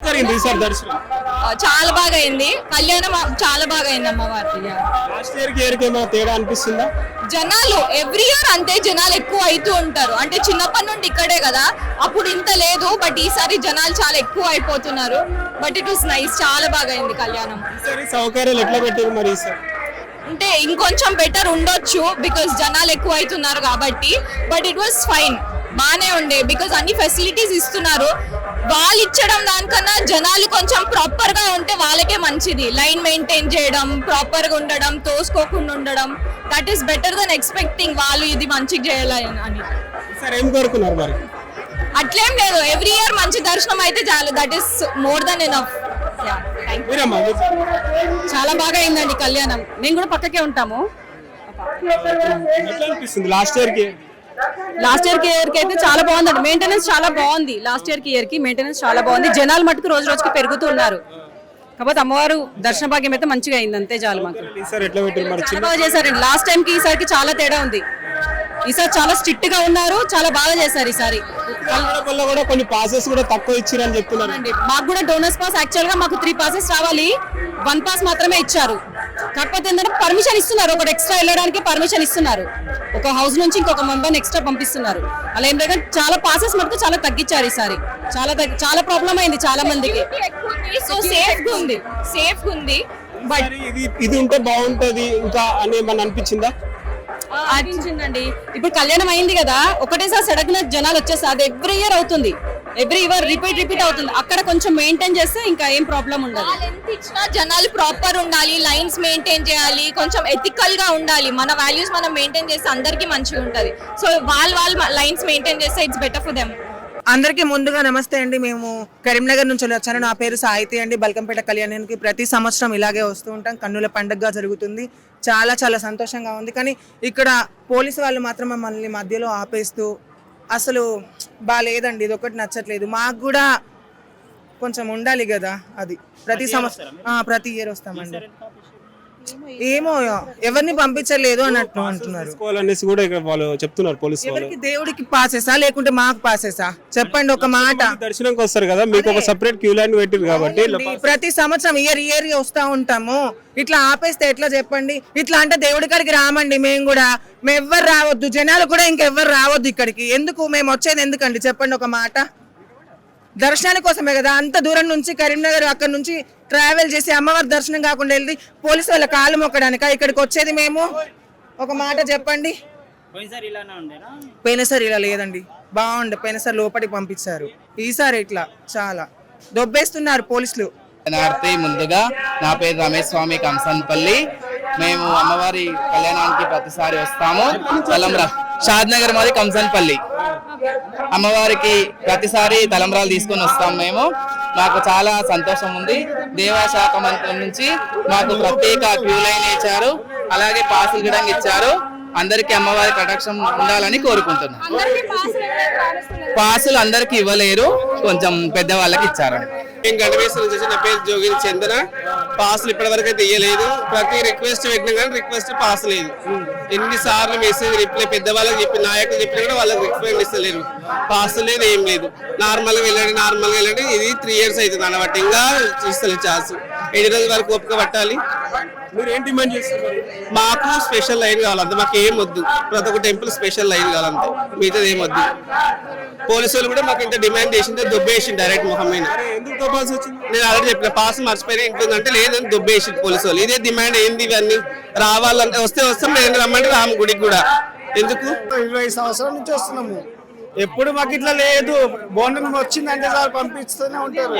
జరిగింది ఈసారి దర్శనం? చాలా బాగా అయింది కళ్యాణం, చాలా బాగా అయింది అమ్మవారికి. లాస్ట్ ఇయర్ కి ఇయర్కి ఏమైనా తేడా అనిపిస్తుందా? జనాలు ఎవ్రీ ఇయర్ అంతే, జనాలు ఎక్కువ అవుతూ ఉంటారు. అంటే చిన్నప్పటి నుండి ఇక్కడే కదా, అప్పుడు ఇంత లేదు, బట్ ఈసారి జనాలు చాలా ఎక్కువ అయిపోతున్నారు. బట్ ఇట్ వాస్ నైస్, చాలా బాగా అయింది కళ్యాణం. ఈసారి సౌకర్యాలు ఎట్లా పెట్టారు మరి ఈసారి? అంటే ఇంకొంచెం బెటర్ ఉండొచ్చు బికాస్ జనాలు ఎక్కువ అవుతున్నారు కాబట్టి, బట్ ఇట్ వాస్ ఫైన్, బానే ఉండే. బికాస్ అన్ని ఫెసిలిటీస్ ఇస్తున్నారు. వాళ్ళు ఇచ్చడం దానికన్నా జనాలు కొంచెం ప్రాపర్ గా ఉంటే వాళ్ళకే మంచిది. లైన్ మెయింటైన్ చేయడం, ప్రాపర్ గా ఉండడం, తోసుకోకుండా ఉండడం, that is better then expecting వాళ్ళు ఇది మంచిగా చేయాలని అని. ఈసారి ఏం కోరుకున్నారు మరి? అట్లేం లేదు, ఎవ్రీ ఇయర్ మంచి దర్శనం అయితే చాలు, that is more than enough. మీరమ్మా, చాలా బాగా అయిందండి కళ్యాణం. మేము కూడా పక్కకే ఉంటాము. ఎట్లా అనిపిస్తుంది లాస్ట్ ఇయర్ కి? లాస్ట్ ఇయర్ కి అయితే చాలా బాగుందండి. మెయింటెనెన్స్ చాలా బాగుంది. లాస్ట్ ఇయర్ కి మెయింటెనెన్స్ చాలా బాగుంది. జనాలు మట్టుకు రోజు రోజుకి పెరుగుతూ ఉన్నారు. కాకపోతే అమ్మవారు దర్శన భాగ్యం అయితే మంచిగా అయింది, అంతే చాలు మాకు. ఈసారి ఎట్లా పెట్టారు మరి? చాలా బాగా చేశారండి. లాస్ట్ టైం కి ఈసారికి చాలా తేడా ఉంది. ఈసారి చాలా స్ట్రిక్ట్ గా ఉన్నారు, చాలా బాగా చేశారు ఈసారి. వల్ల కూడా కొన్ని పాసెస్ కూడా తక్కువ ఇచ్చారని చెప్తున్నారు. మాకు కూడా డోనర్స్ పాస్, యాక్చువల్ గా మాకు 3 passes రావాలి, 1 pass మాత్రమే ఇచ్చారు. కాకపోతే ఏంటంటే పర్మిషన్ ఇస్తున్నారు, ఒకటి ఎక్స్ట్రా వెళ్ళడానికి పర్మిషన్ ఇస్తున్నారు. ఒక హౌస్ నుంచి ఇంకొక మెంబర్ని ఎక్స్ట్రా పంపిస్తున్నారు. అలా ఏం లేదు, చాలా పాసెస్ మటుకు చాలా తగ్గించారు ఈసారి. చాలా ప్రాబ్లం అయింది చాలా మందికి. సో సేఫ్ ఉంది, సేఫ్ ఉంది. బట్ ఇది ఉంటే బాగుంటది ఇంకా అని ఏమన్నా అనిపించిందా? అనిపించిందండి. ఇప్పుడు కళ్యాణం అయింది కదా, ఒకటేసారి సడగ్న జనాలు వచ్చేస్తారు. అది ఎవ్రీ ఇయర్ అవుతుంది, ఎవ్రీ ఇయర్ రిపీట్ అవుతుంది. అక్కడ కొంచెం మెయింటైన్ చేస్తే ఇంకా ఏం ప్రాబ్లం ఉండదు. ఎంత ఇచ్చినా జనాలు ప్రాపర్ ఉండాలి, లైన్స్ మెయింటైన్ చేయాలి, కొంచెం ఎథికల్ గా ఉండాలి. మన వాల్యూస్ మనం మెయింటైన్ చేస్తే అందరికి మంచిగా ఉంటది. సో వాళ్ళు లైన్స్ మెయింటైన్ చేస్తే ఇట్స్ బెటర్ ఫర్ దెమ్. అందరికీ ముందుగా నమస్తే అండి. మేము కరీంనగర్ నుంచి వచ్చాను. నా పేరు సాహితి అండి. బల్కంపేట కళ్యాణానికి ప్రతి సంవత్సరం ఇలాగే వస్తూ ఉంటాం. కన్నుల పండుగగా జరుగుతుంది. చాలా చాలా సంతోషంగా ఉంది. కానీ ఇక్కడ పోలీసు వాళ్ళు మాత్రం మమ్మల్ని మధ్యలో ఆపేస్తూ అసలు బాగాలేదండి. ఇది ఒకటి నచ్చట్లేదు. మాకు కూడా కొంచెం ఉండాలి కదా, అది ప్రతి సంవత్సరం ప్రతి ఇయర్ వస్తామండి. ఏమో ఎవరిని పంపించలేదు అన్నట్టు అంటున్నారు. అనేసి కూడా ఇక్కడ వాళ్ళు చెప్తున్నారు పోలీసు వాళ్ళు. ఎవరికి దేవుడికి పాసేసా లేకుంటే మాకు పాసేసా చెప్పండి ఒక మాట. దర్శనంకి వస్తారు కదా, మీకు ఒక సెపరేట్ క్యూ లైన్ పెట్టింది కాబట్టి ప్రతి సంవత్సరం ఇయర్ వస్తా ఉంటాము. ఇట్లా ఆపేస్తే ఎట్లా చెప్పండి? ఇట్లా అంటే దేవుడి కాడికి రామండి. మేము ఎవ్వరు రావద్దు, జనాలు కూడా ఇంకెవ్వరు రావద్దు ఇక్కడికి. ఎందుకు మేము వచ్చేది ఎందుకండి చెప్పండి ఒక మాట? దర్శనాని కోసమే కదా అంత దూరం నుంచి కరీంనగర్ అక్కడ నుంచి ట్రావెల్ చేసి అమ్మవారి దర్శనం కాకుండా వెళ్ళి పోలీసు వాళ్ళ కాళ్ళు మొక్కడానిక ఇక్కడికి వచ్చేది మేము? ఒక మాట చెప్పండి. పోయినసారి ఇలా లేదండి, బాగుండే. పోయినసారి లోపలికి పంపించారు, ఈసారి ఇట్లా చాలా దొబ్బేస్తున్నారు పోలీసులు. ముందుగా నా పేరు రమేష్ స్వామి, కంసన్పల్లి. మేము అమ్మవారి కళ్యాణానికి ప్రతిసారి వస్తాము. షాద్నగర్ మాది కంసన్పల్లి. అమ్మవారికి ప్రతిసారి తలంబ్రాలు తీసుకొని వస్తాం మేము. మాకు చాలా సంతోషం ఉంది. దేవాశాఖ మంత్రి నుంచి మాకు ప్రత్యేక క్యూ లైన్ ఇచ్చారు, అలాగే పాసులు కూడా ఇచ్చారు. అందరికి అమ్మవారి కటాక్షం ఉండాలని కోరుకుంటున్నాం. పాసులు అందరికి ఇవ్వలేరు, కొంచెం పెద్దవాళ్ళకి ఇచ్చారు. నా పేరు జోగిని చందన. పాసులు ఇప్పటి వరకు అయితే ఇయ్యలేదు. ప్రతి రిక్వెస్ట్ పెట్టినా కానీ రిక్వెస్ట్ పాస్ లేదు. ఎన్నిసార్లు మెసేజ్ రిప్లై పెద్దవాళ్ళకి చెప్పి నాయకులు చెప్పినా కూడా వాళ్ళకి రిప్లై ఇస్తలేరు. పాస్ లేదు, ఏం లేదు. నార్మల్గా వెళ్ళండి. ఇది 3 years అవుతుంది అనబట్టి ఇంకా ఇస్తలేదు ఛాన్స్. 7 రోజుల వరకు ఓపిక పట్టాలి. మీరు ఏం డిమాండ్ చేస్తున్నారు? మాకు స్పెషల్ లైన్ కావాలంటే, మాకు ఏం వద్దు. ప్రతి ఒక్క టెంపుల్ స్పెషల్ లైన్ కావాలంటే, మిగతాది ఏం వద్దు. పోలీసు వాళ్ళు కూడా మాకు ఇంత డిమాండ్ చేసింది, దొబ్బేసి డైరెక్ట్ మొహమైన. నేను ఆల్రెడీ చెప్పిన పాస్ మర్చిపోయినా ఇంటుందంటే లేదని దొబ్బేసి పోలీసు వాళ్ళు. ఇదే డిమాండ్ ఏంది? ఇవన్నీ రావాలంటే వస్తాం, నేను రమ్మంటే రాము గుడికి కూడా. ఎందుకు? 20 సంవత్సరాల నుంచి వస్తున్నాము. ఎప్పుడు మాకు ఇట్లా లేదు. బోనం వచ్చిందంటే సార్ పంపిస్తూనే ఉంటారు.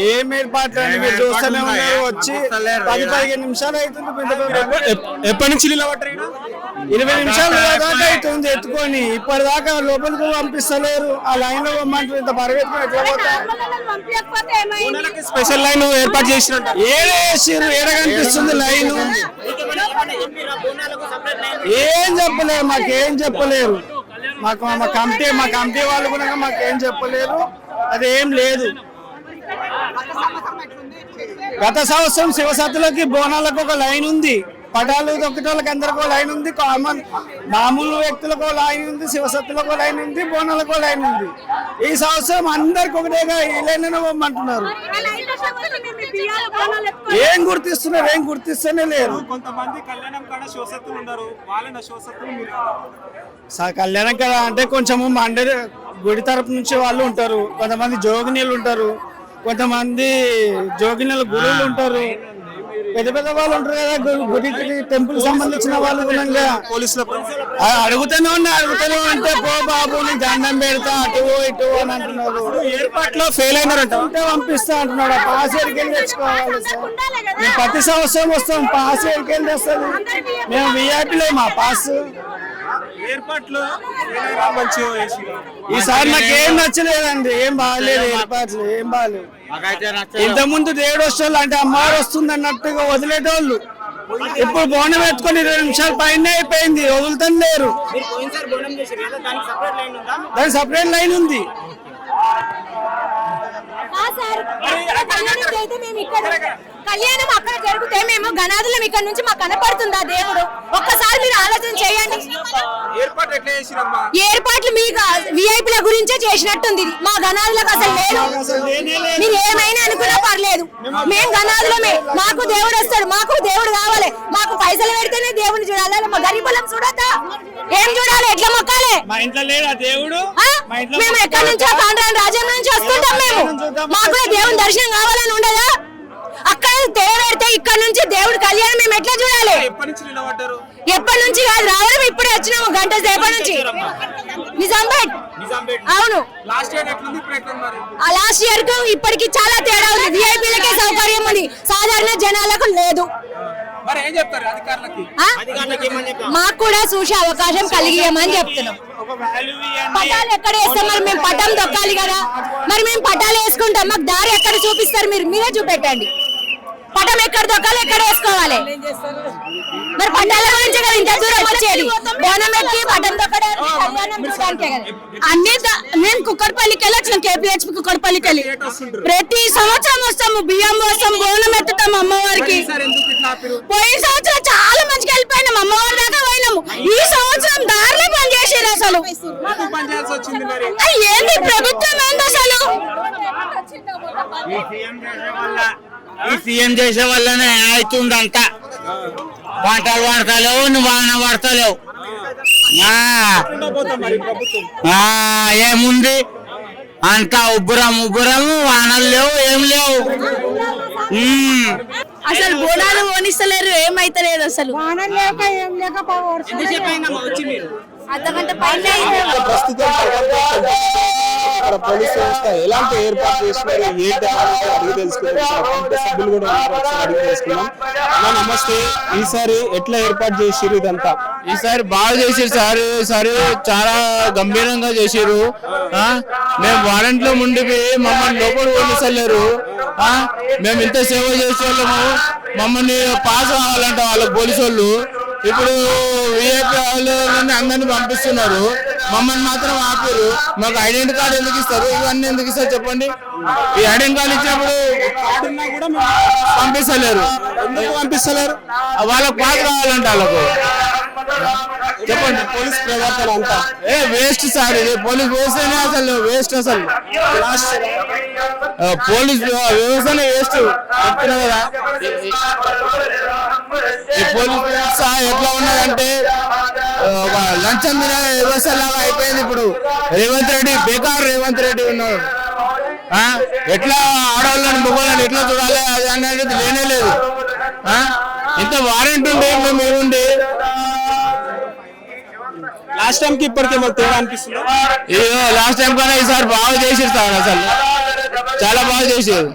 ఏం ఏర్పాట్లు అని మీరు చూస్తూనే ఉన్నారు. వచ్చి 10-15 నిమిషాలు అవుతుంది. ఎప్పటి నుంచి 20 నిమిషాలు దాకా అవుతుంది ఎత్తుకొని. ఇప్పటిదాకా లోపలికి పంపిస్తలేరు. ఆ లైన్ లో పంపమంటారు. ఇంత పరిగెత్తుకుని ఎట్లా పోతారు? స్పెషల్ లైన్ ఏర్పాటు చేసినట్టు ఏడేసిర్రు, ఏడ కనిపిస్తుంది లైన్? ఏం చెప్పలేరు, మాకేం చెప్పలేరు. మా కమిటీ వాళ్ళు కూడా మాకేం చెప్పలేరు. అదేం లేదు. గత సంవత్సరం శివసత్తులకి బోనాలకు ఒక లైన్ ఉంది. పటాలు తొక్కటి వాళ్ళకి అందరికీ లైన్ ఉంది, కామన్ మామూలు వ్యక్తులకు లైన్ ఉంది, శివసత్తులకు లైన్ ఉంది, బోనాలకు లైన్ ఉంది. ఈ సంవత్సరం అందరికి ఒకటేగా ఈ లైన్ ఇవ్వమంటున్నారు. ఏం గుర్తిస్తూనే లేరు. కొంతమంది కళ్యాణం కాడ శివసత్తులు ఉన్నారు, వాళ్ళ శివసత్తులు కళ్యాణం కదా అంటే కొంచెము మండే గుడి తరపు నుంచి వాళ్ళు ఉంటారు, కొంతమంది జోగినీళ్ళు ఉంటారు, కొంతమంది జోగినీళ్ళ గురువులు ఉంటారు, పెద్ద పెద్ద వాళ్ళు ఉంటారు కదా గుడికి టెంపుల్ సంబంధించిన వాళ్ళు. పోలీసుల అడుగుతూనే ఉంటే పో బాబు నీ దండం పెడతా అటు ఇటు అని అంటున్నారు. ఏర్పాట్లో ఫెయిల్ అయినారంట, పంపిస్తా అంటున్నాడు. పాస్ ఎడికెళ్ళి తెచ్చుకోవాలి సార్. మేము ప్రతి సంవత్సరం వస్తాం, పాస్ ఎడికెళ్ళి తెస్తుంది. మేము విఐపీలో మా పాస్. ఏర్పాట్లు మంచిగా ఈసారి నాకేం నచ్చలేదండి, ఏం బాగాలేదు ఏర్పాట్లు, ఏం బాగాలేదు. ఇంత ముందు దేవుడు వస్తోళ్ళు అంటే అమ్మవారు వస్తుంది అన్నట్టుగా వదిలేటోళ్ళు, ఇప్పుడు బోనం ఎత్తుకొని 20 నిమిషాల పైన అయిపోయింది, వదులుతాను లేరు. దానికి సపరేట్ లైన్ ఉంది. కళ్యాణం అక్కడ జరిగితే మేము గణాదులం ఇక్కడ నుంచి మాకు కనపడుతుందా దేవుడు? ఒక్కసారి మీరు ఆలోచన చేయండి. ఏర్పాట్లు మీకు విఐపీల గురించే చేసినట్టుంది, మా గణాదులకు అసలు లేదు. మీరు ఏమైనా అనుకున్నా పర్లేదు, మేము గణాదులమే, మాకు దేవుడు వస్తాడు, మాకు దేవుడు కావాలి, మాకు పైసలు పెడితేనే దేవుడిని చూడాలి, మా గరీబులం చూడద్దా? ఏం చూడాలి? ఎట్లా మొక్కాలి? మా ఇంట్లో లేడా దేవుడు? మేము ఎక్కడి నుంచో కాండ్రాన్ రాజ్యం నుంచి వస్తుంటాం, మేము మాకు కూడా దేవుని దర్శనం కావాలని ఉండదా? అక్కడ దేవుడు ఇక్కడ నుంచి దేవుడు కళ్యాణం మేము ఎట్లా చూడాలి? ఎప్పటి నుంచి కాదు, రావడం ఇప్పుడే వచ్చినాము, గంట సేపటి నుంచి. నిజాంపేట్. అవును, లాస్ట్ ఇయర్ కు ఇప్పటికి చాలా తేడా ఉంది. విఐపీలకే సౌకర్యం ఉంది, సాధారణ జనాలకు లేదు. మాకు కూడా చూసే అవకాశం కలిగియమని చెప్తున్నాం. పటాలు ఎక్కడ వేస్తాం మరి? మేము పటం దొక్కాలి కదా, మరి మేము పటాలు వేసుకుంటాం, మాకు దారి ఎక్కడ చూపిస్తారు? మీరే చూపెట్టండి. పటం ఎక్కడ దొక్కాలి, ఎక్కడ వేసుకోవాలి? మరి పటాల గురించి కదా ఇంత దూరం వచ్చేది, బోనం ఎక్కి పటం దొక్కడానికి కళ్యాణం చూడడానికే కదా. అన్ని మేము కుక్కడపల్లికి వెళ్ళి వచ్చినాం, కేపీహెచ్పి కుక్కడపల్లికి వెళ్ళి ప్రతి సంవత్సరం వస్తాము, బియ్యం వస్తాం, బోనం ఎత్తుతాం అమ్మవారికి. పోయిన సంవత్సరం చాలా మంచిగా వెళ్ళిపోయినాం, అమ్మవారి దాకా పోయినాము. ఈ సంవత్సరం దారిలో పని చేసారు. అసలు ఏంది ప్రభుత్వం ఏంది అసలు? ఈ సీఎం చేసే వల్లనే అవుతుందంట. పంటలు పడతలేవు, వాన పడతలేవు. ఏముంది అంతా ఉబ్బరము, వానలు లేవు, ఏం లేవు. అసలు బోనాలు పోనిస్తలేరు, ఏమైతలేదు అసలు. అర్ధగంట పైన ప్రస్తుతం అక్కడ పోలీస్ వ్యవస్థ ఎలాంటి ఏర్పాటు చేస్తున్నారు ఏంటి అనేది అడిగి తెలుసుకున్నాం. సభ్యులు కూడా అడిగి తెలుసుకున్నాం. నమస్తే, ఈసారి ఎట్లా ఏర్పాటు చేసిరు? ఇదంతా ఈసారి బాగా చేసారు సార్, ఈసారి చాలా గంభీరంగా చేసారు. మేము వారంట్లో ఉండిపోయి మమ్మల్ని లోపల పోలీసలేరు. మేము ఇంత సేవ చేసే వాళ్ళము, మమ్మల్ని పాస్ కావాలంట వాళ్ళకి పోలీసు వాళ్ళు. ఇప్పుడు విఐపీ వాళ్ళని అందరినీ పంపిస్తున్నారు, మమ్మల్ని మాత్రం ఆపారు. మాకు ఐడెంటి కార్డు ఎందుకు ఇస్తారు? ఇవన్నీ ఎందుకు ఇస్తారు చెప్పండి? ఈ ఐడెంటి కార్డు ఇచ్చినప్పుడు పంపిస్తలేరు. వాళ్ళకి పాస్ కావాలంట వాళ్ళకు. చెప్పండి, పోలీస్ ప్రవర్తన అంతా వేస్ట్ సార్. ఇది పోలీస్ వ్యవస్థనే అసలు వేస్ట్. అసలు పోలీస్ వ్యవస్థనే వేస్ట్ చెప్తున్నా కదా. ఈ పోలీస్ వ్యవస్థ ఎట్లా ఉన్నదంటే ఒక లంచం తినే వ్యవస్థ లాగా అయిపోయింది. ఇప్పుడు రేవంత్ రెడ్డి బేకార్ రేవంత్ రెడ్డి ఉన్నాడు. ఎట్లా ఆడవాళ్ళని మగవాళ్ళని ఎట్లా చూడాలి అది అనేది లేనే లేదు. ఇంత వారెంట్ ఉండి మేము ఉండి లాస్ట్ టైం కి ఇప్పటికే తేడా అనిపిస్తుంది. లాస్ట్ టైం కన్నా ఈసారి బాగా చేసారు సార్, అసలు చాలా బాగా చేసారు.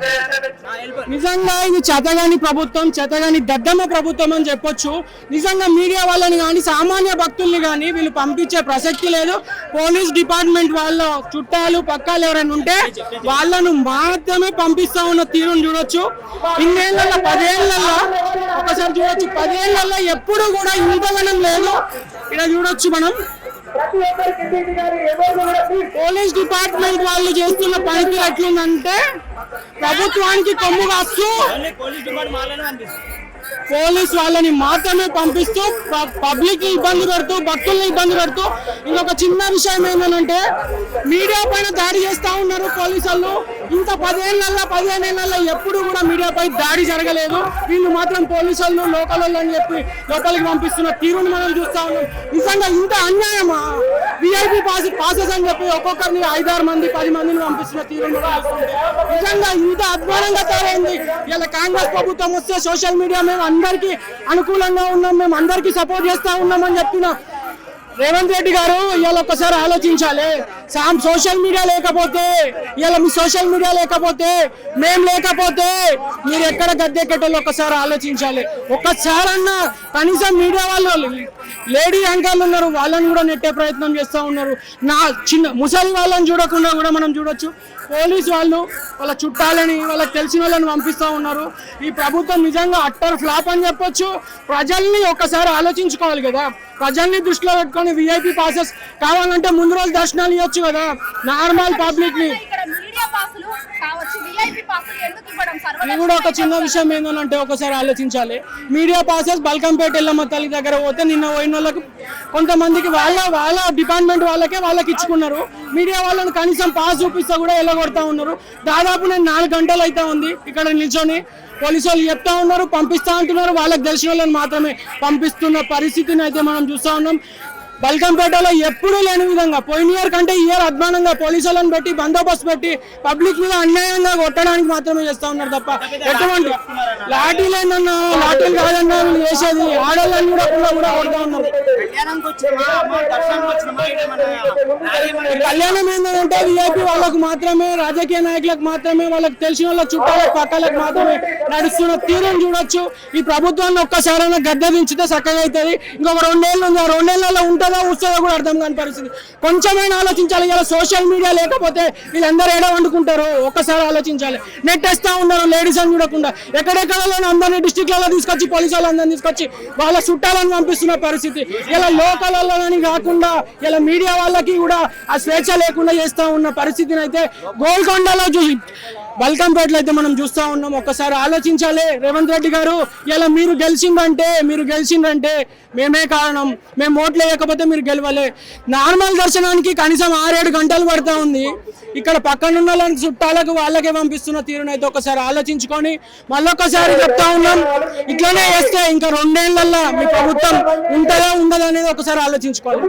నిజంగా ఇది చేతగాని ప్రభుత్వం, చేతగాని దద్దమ్మ ప్రభుత్వం అని చెప్పొచ్చు. నిజంగా మీడియా వాళ్ళని కానీ సామాన్య భక్తుల్ని కానీ వీళ్ళు పంపించే ప్రసక్తి లేదు. పోలీస్ డిపార్ట్మెంట్ వాళ్ళ చుట్టాలు పక్కాలు ఎవరైనా ఉంటే వాళ్ళను మాత్రమే పంపిస్తా ఉన్న తీరును చూడొచ్చు. ఇన్నేళ్లలో 10 ఏళ్లలో ఒకసారి చూడొచ్చు, 10 ఏళ్లలో ఎప్పుడు కూడా ఇంతగానం లేదు. ఇలా చూడొచ్చు మనం. పోలీస్ డిపార్ట్మెంట్ వాళ్ళు చేస్తున్న పనికి ఎట్లుందంటే ప్రభుత్వానికి కొమ్ము కాస్తూ పోలీస్ వాళ్ళని మాత్రమే పంపిస్తూ పబ్లిక్ ఇబ్బంది పెడుతూ భక్తుల్ని ఇబ్బంది పెడుతూ ఇంకొక చిన్న విషయం ఏంటంటే మీడియా పైన దాడి చేస్తా ఉన్నారు పోలీసు వాళ్ళు. ఇంత 15 ఏళ్ళ ఎప్పుడు కూడా మీడియాపై దాడి జరగలేదు. వీళ్ళు మాత్రం పోలీసు వాళ్ళు లోకల్ వాళ్ళు అని చెప్పి లోపలికి పంపిస్తున్న తీరుని మనం చూస్తా ఉన్నాం. నిజంగా ఇంత అన్యాయమా? VIP పాసెస్ అని చెప్పి ఒక్కొక్కరిని 5-6 మంది 10 మందిని పంపిస్తున్న తీరుని కూడా చూస్తుంటే నిజంగా ఇంత అధ్వానంగా తయారైంది. ఇలా కాంగ్రెస్ ప్రభుత్వం వస్తే సోషల్ మీడియా మేము అందరికీ అనుకూలంగా ఉన్నాం, మేము అందరికీ సపోర్ట్ చేస్తా ఉన్నామని చెప్తున్నాం. రేవంత్ రెడ్డి గారు ఇవాళ ఒక్కసారి ఆలోచించాలి. సోషల్ మీడియా లేకపోతే ఇవాళ మీ సోషల్ మీడియా లేకపోతే మేము లేకపోతే మీరు ఎక్కడ గద్దెక్కటోళ్ళు ఒక్కసారి ఆలోచించాలి. ఒక్కసారన్నా కనీసం మీడియా వాళ్ళు లేడీ యాంకర్లు ఉన్నారు, వాళ్ళని కూడా నెట్టే ప్రయత్నం చేస్తూ ఉన్నారు. చిన్న ముసలి వాళ్ళని చూడకుండా కూడా మనం చూడొచ్చు. పోలీసు వాళ్ళు వాళ్ళ చుట్టాలని వాళ్ళకి తెలిసిన వాళ్ళని పంపిస్తూ ఉన్నారు. ఈ ప్రభుత్వం నిజంగా అట్టర్ ఫ్లాప్ అని చెప్పొచ్చు. ప్రజల్ని ఒక్కసారి ఆలోచించుకోవాలి కదా. ప్రజల్ని దృష్టిలో పెట్టుకొని VIP పాసెస్ కావాలంటే ముందు రోజు దర్శనాలు ఇవ్వచ్చు కదా నార్మల్ పబ్లిక్ ని. ఇది కూడా ఒక చిన్న విషయం ఏంటంటే ఒకసారి ఆలోచించాలి. మీడియా పాసెస్ బల్కంపేట ఎల్లమ్మ తల్లి దగ్గర పోతే నిన్న పోయిన వాళ్ళకి కొంతమందికి వాళ్ళ డిపార్ట్మెంట్ వాళ్ళకి ఇచ్చుకున్నారు. మీడియా వాళ్ళని కనీసం పాస్ చూపిస్తా కూడా ఎల్లగొడతా ఉన్నారు. దాదాపు నేను 4 గంటలు అయితే ఉంది ఇక్కడ నిల్చొని. పోలీసు వాళ్ళు చెప్తా ఉన్నారు, పంపిస్తా అంటున్నారు. వాళ్ళకి తెలిసిన వాళ్ళని మాత్రమే పంపిస్తున్న పరిస్థితిని అయితే మనం చూస్తా ఉన్నాం. బల్కంపేటలో ఎప్పుడూ లేని విధంగా పోయిన ఇయర్ కంటే ఈ ఇయర్ అధ్వానంగా పోలీసులను పెట్టి బందోబస్తు పెట్టి పబ్లిక్ మీద అన్యాయంగా కొట్టడానికి మాత్రమే చేస్తా ఉన్నారు తప్ప ఎటువంటి లాఠీలు ఏందన్నా లాఠీలు కాదన్నా వీళ్ళు చేసేది. ఆడవాళ్ళని కూడా కొడతా ఉన్నారు. కళ్యాణం ఏంటంటే VIP వాళ్ళకు మాత్రమే, రాజకీయ నాయకులకు మాత్రమే, వాళ్ళకి తెలిసిన వాళ్ళ చుట్టాలకు పక్కలకు మాత్రమే నడుస్తున్న తీరుని చూడొచ్చు. ఈ ప్రభుత్వాన్ని ఒక్కసారైనా గద్దె దించితే చక్కగా అవుతుంది. ఇంకొక 2 ఏళ్ళు ఉంది, ఆ 2 ఏళ్ళలో ఉంటుందో కూడా అర్థం కాని పరిస్థితి. కొంచెమైనా ఆలోచించాలి. ఇలా సోషల్ మీడియా లేకపోతే వీళ్ళందరూ ఏడ వండుకుంటారు ఒక్కసారి ఆలోచించాలి. నెట్ వేస్తా ఉన్నారు లేడీస్ అని చూడకుండా. ఎక్కడెక్కడలో అందరినీ డిస్ట్రిక్ట్లలో తీసుకొచ్చి పోలీసు వాళ్ళందరినీ తీసుకొచ్చి వాళ్ళ చుట్టాలను పంపిస్తున్న పరిస్థితి. ఇలా లోకల్ వాళ్ళని కాకుండా ఇలా మీడియా వాళ్ళకి కూడా ఆ స్వేచ్ఛ లేకుండా చేస్తా ఉన్న పరిస్థితిని అయితే గోల్కొండలో బల్కంపేటలో అయితే మనం చూస్తా ఉన్నాం. ఒక్కసారి ఆలోచించాలి రేవంత్ రెడ్డి గారు. ఇలా మీరు గెలిచిందంటే మేమే కారణం, మేము ఓట్లు వేయకపోతే మీరు గెలవాలి. నార్మల్ దర్శనానికి కనీసం 6-7 గంటలు పడతా ఉంది. ఇక్కడ పక్కనున్న చుట్టాలకు వాళ్ళకే పంపిస్తున్న తీరునైతే ఒకసారి ఆలోచించుకొని మళ్ళొక్కసారి చెప్తా ఉన్నాం, ఇట్లానే వేస్తే ఇంకా 2 ఏళ్లలో మీ ప్రభుత్వం ఉంటుందా ఉండదా అనేది ఒకసారి ఆలోచించుకోవాలి.